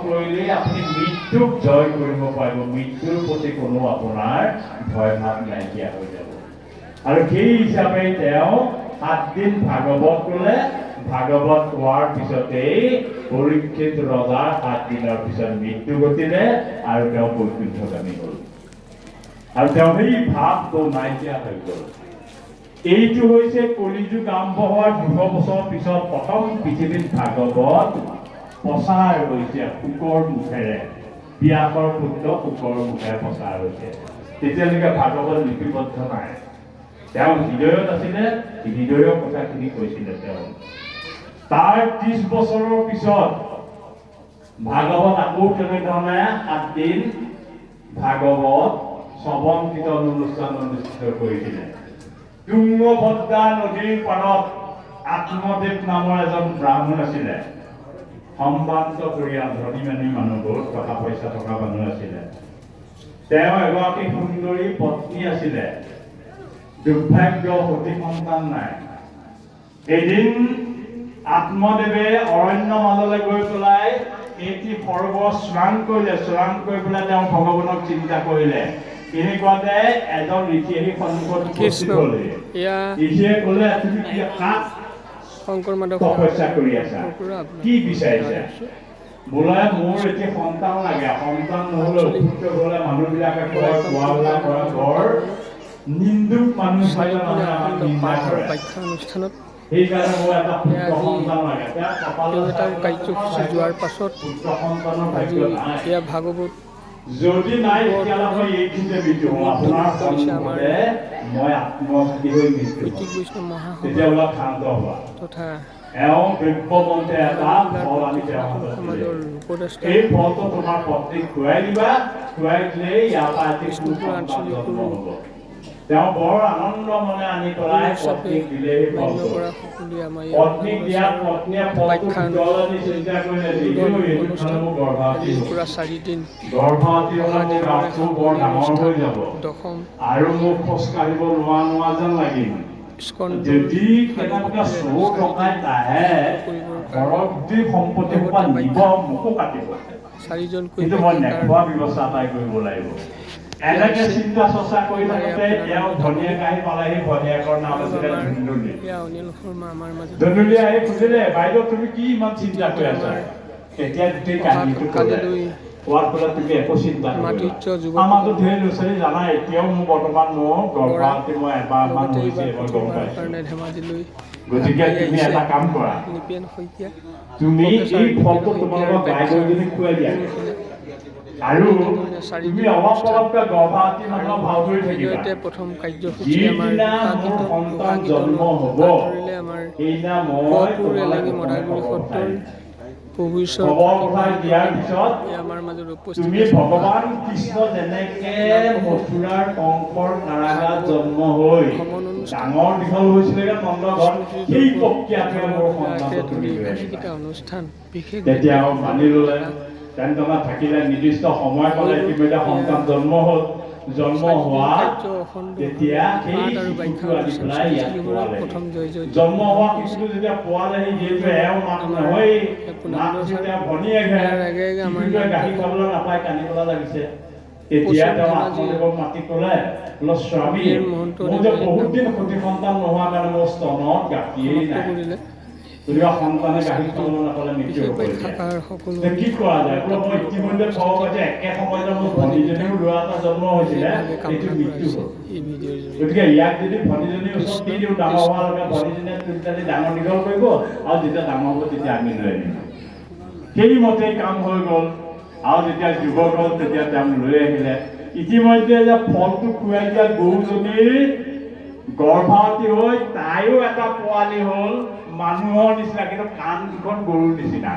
কৰিলে আপুনি মৃত্যুক জয় কৰিব পাৰিব, মৃত্যুৰ প্ৰতি কোনো আপোনাৰ ভয় ভাৱ নাইকিয়া হৈ যাব। আৰু সেই হিচাপে তেওঁ 7 দিন ভাগৱত ক'লে, ভাগৱত কোৱাৰ পিছতেই পৰীক্ষিত ৰজাৰ 7 দিনৰ পিছত মৃত্যু ঘটিলে আৰু তেওঁ বৈকুণ্ঠগামী হ'ল। আৰু তেওঁ সেই ভাৱটো নাইকিয়া হৈ গ'ল। এইটো হৈছে কলিযুগ আৰম্ভ হোৱাৰ 200 বছৰ পিছত প্ৰথম পৃথিৱীত ভাগৱত প্ৰচাৰ হৈছে শুকৰ মুখেৰে, ব্যাসৰ পুত্ৰ শুকৰ মুখেৰে প্ৰচাৰ হৈছে। তেতিয়ালৈকে ভাগৱত লিপিবদ্ধ নাই। তেওঁ হৃদয়ত আছিলে, হৃদয়ৰ কথাখিনি কৈছিলে তেওঁ। তাৰ 30 বছৰৰ পিছত ভাগৱত আকৌ তেনেধৰণে 7 দিন ভাগৱত শ্ৰৱণ কীৰ্তন অনুষ্ঠান অনুষ্ঠিত কৰিছিলে। তুংগভদ্ৰা নদীৰ পাৰত আত্মদেৱ নামৰ এজন ব্ৰাহ্মণ আছিলে। সম্ভ্ৰান্ত পৰিয়াল, ধনী মানুহ, বহুত টকা পইচা থকা মানুহ আছিলে। তেওঁ এগৰাকী সুন্দৰী পত্নী আছিলে, দুৰ্ভাগ্য সতি সন্তান নাই। এদিন আত্মদেৱে অৰণ্য মাজলৈ গৈ পেলাই এটি সৰোবৰ স্নান কৰিলে। স্নান কৰি পেলাই তেওঁ ভগৱানক চিন্তা কৰিলে। এনেকুৱাতে এজন ঋষি আহি সন্মুখত উপস্থিত হ'লে। ঋষিয়ে ক'লে, তুমি কি কাক তপস্যা কৰি আছা, কি বিচাৰিছা? বোলে মোৰ এতিয়া সন্তান লাগে, সন্তান নহ'লে অসুস্থ হ'লে মানুহবিলাকে কয়, খোৱা-বোৱা কৰা বৰ নিন্দুক মানুহ চাগে মানুহে আমাক নিন্দা কৰে। সেইকাৰণে মোৰ এটা পুত্ৰ সন্তান লাগে। তেওঁ এটা কাৰ্যসূচী যোৱাৰ পাছত পুত্ৰ সন্তানৰ ভাগ্য নাই। এয়া ভাগৱত যদি নাই তেতিয়াহ'লে মই এইখিনিতে মৃত্যু হ'ম। আপোনাৰ সন্মুখতে মই আত্মঘাতী হৈ মৃত্যু হ'ম। তেতিয়া অলপ শান্ত হোৱা। তথা এওঁ দ্ৰব্যমন্ত্ৰে এটা ফল আনি তেওঁৰ হাতত দিলে। এই ফলটো তোমাৰ পত্নীক খুৱাই দিবা, খুৱাই দিলেই ইয়াৰ পৰা এটি সন্তান জন্ম হ'ব। তেওঁ বৰ আনন্দ মনে আনি পেলাই পত্নীক দিলে সেই ফলটো। পত্নীক দিয়াত পত্নীয়ে ফলটো ভিতৰলৈ নি চিন্তা কৰিলে, এইটো খালে মোৰ গৰ্ভৱতী হ'ব। গৰ্ভৱতী হ'লে মোৰ গাঁতটো বৰ ডাঙৰ হৈ যাব আৰু মোক খোজ কাঢ়িব নোৱাৰা যেন লাগিল। যদি কেনেবাকৈ চোৰ ডকাইত আহে, ঘৰৰ গোটেই সম্পত্তি সোপা নিব, মোকো কাটিব। কিন্তু মই নেখোৱা ব্যৱস্থা এটাই কৰিব লাগিব। এনেকে চিন্তা চৰ্চা কৰি থাকোঁতে তেওঁ ভনীয়েক আহি পালেহি। ভনীয়েকৰ নাম আছিলে ধুন্দুলি। ধুন্দুলি আহি সুধিলে, বাইদেউ তুমি কি ইমান চিন্তা কৰি আছা? তেতিয়া গোটেই কাহিনীটো ক'লে। কোৱাত ক'লে, তুমি একো চিন্তা নকৰিবা। আমাৰতো ঢেৰ ল'ৰা ছোৱালী জানাই, এতিয়াও মোৰ বৰ্তমান মোৰ গৰ্ভৱতী মই এবাৰমান হৈছে, মই গম পাইছোঁ। গতিকে তুমি এটা কাম কৰা, তুমি এই ফলটো তোমালোকৰ গাই গৰুজনী খুৱাই দিয়া। আৰু তুমি অলপ অলপকৈ গৰ্ভৱতী মানুহৰ ভাও ধৰি থাকিবা। যিদিনা মোৰ সন্তান জন্ম হ'ব, সেইদিনা মই তোমালৈ খবৰ পঠাই দিম। খবৰ পঠাই দিয়াৰ পিছত তুমি ভগৱান কৃষ্ণ যেনেকে মথুৰাৰ কংসৰ কাৰাগাৰত জন্ম হৈ ডাঙৰ দীঘল হৈছিলে নন্দঘৰত, সেই প্ৰক্ৰিয়াটোৱে মোৰ সন্তানটো তুমি লৈ আহিবা। তেতিয়া মানি ল'লে। তেনে থাকিলে, নিৰ্দিষ্ট সময় পালে ইতিমধ্যে সন্তান জন্ম হ'ল। জন্ম হোৱাত তেতিয়া সেই শিশুটো আনি পেলাই ইয়াত পোৱালে। জন্ম হোৱা শিশুটো যেতিয়া পোৱালেহি, যিহেতু এওঁ মাক নহয়েই, মাক যেতিয়া ভনীয়েকহে, শিশুটোৱে গাখীৰ খাবলৈ নাপায়, কান্দিবলৈ লাগিছে। তেতিয়া তেওঁ আত্মদেৱক মাতি ক'লে, স্বামী, মোৰ যে বহুত দিন সতি সন্তান নোহোৱাৰ কাৰণে মোৰ স্তনত গাখীৰেই নাই। গতিকে সন্তানে গাখীৰ খাবলৈ নাপালে মৃত্যু হ'বলগীয়া। কি কৰা যায়? মই ইতিমধ্যে খবৰ পাইছোঁ, একে সময়তে মোৰ ভনীজনীও ল'ৰা এটা জন্ম হৈছিলে, এইটো মৃত্যু হ'ল। গতিকে ইয়াক যদি ভনীজনীৰ ওচৰত দি দিওঁ, ডাঙৰ হোৱালৈকে ভনীজনীয়ে তুলি ডাঙৰ দীঘল কৰিব, আৰু যেতিয়া ডাঙৰ হ'ব তেতিয়া আমি লৈ আনিম। সেইমতেই কাম হৈ গ'ল। আৰু যেতিয়া যুৱক হ'ল, তেতিয়া তেওঁ লৈ আহিলে। ইতিমধ্যে যে ফলটো খুৱাই দিয়া গৰুজনীৰ গৰ্ভৱতী হৈ তাইও এটা পোৱালি হ'ল, মানুহৰ নিচিনা, কিন্তু কাণ দুখন গৰুৰ নিচিনা।